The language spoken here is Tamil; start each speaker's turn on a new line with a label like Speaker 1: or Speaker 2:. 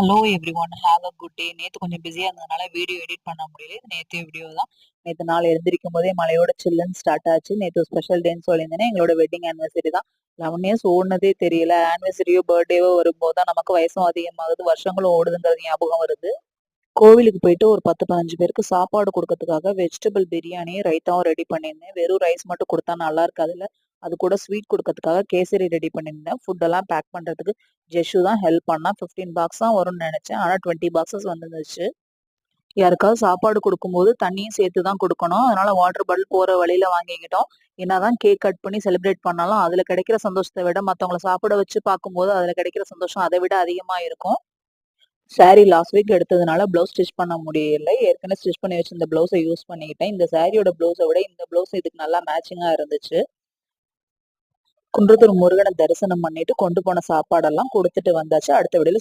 Speaker 1: Hello everyone, have a good day. நேத்து கொஞ்சம் பிஸியா இருந்ததுனால வீடியோ எடிட் பண்ண முடியல. இது நேத்து வீடியோ தான். நேத்து நாள் எழுந்திரிக்கும் போதே மழையோட சில்லுன்னு ஸ்டார்ட் ஆச்சு. நேத்து ஸ்பெஷல் டேன்னு சொல்லியிருந்தேனே, எங்களோட வெட்டிங் ஆனிவர்சரி தான். 11 இயர்ஸ் ஓடுனதே தெரியல. ஆனிவர்சரியோ பர்த்டேவோ வரும்போது தான் நமக்கு வயசும் அதிகமாகுது, வருஷங்களும் ஓடுதுங்கிறது ஞாபகம் வருது. கோவிலுக்கு போயிட்டு ஒரு 10, 15 பேருக்கு சாப்பாடு குடுக்கறதுக்காக வெஜிடபிள் பிரியாணி, ரைத்தாவும் ரெடி பண்ணியிருந்தேன். வெறும் ரைஸ் மட்டும் குடுத்தா நல்லா இருக்காதுல்ல. அது கூட ஸ்வீட் குடுக்கறதுக்காக கேசரி ரெடி பண்ணியிருந்தேன். ஃபுட் எல்லாம் பேக் பண்றதுக்கு ஜெஷு தான் ஹெல்ப் பண்ணா. 15 பாக்ஸ் தான் வரும்னு நெனச்சேன். ஆனா 20 பாக்ஸஸ் வந்துருந்துச்சு. யாருக்காவது சாப்பாடு குடுக்கும்போது தண்ணியும் சேர்த்து தான் குடுக்கணும். அதனால வாட்டர் பாட்டில் போற வழியில வாங்கிக்கிட்டோம். என்னதான் கேக் கட் பண்ணி செலிப்ரேட் பண்ணாலும், அதுல கிடைக்கிற சந்தோஷத்த விட மத்தவங்கள சாப்பிட வச்சு பார்க்கும்போது அதுல கிடைக்கிற சந்தோஷம் அதை விட அதிகமா இருக்கும். சாரி லாஸ்ட் வீக் எடுத்ததுனால ப்ளவுஸ் ஸ்டிச் பண்ண முடியல. ஏற்கனவே ஸ்டிச் பண்ணி வச்சிருந்த ப்ளவுஸை யூஸ் பண்ணிக்கிட்டேன். இந்த சாரியோட ப்ளவுஸை விட இந்த ப்ளவுஸ் இதுக்கு நல்லா மேட்சிங்கா இருந்துச்சு. குன்றத்தூர் முருகனை தரிசனம் பண்ணிட்டு கொண்டு போன சாப்பாடெல்லாம் குடுத்துட்டு வந்தாச்சு. அடுத்த வீடியோல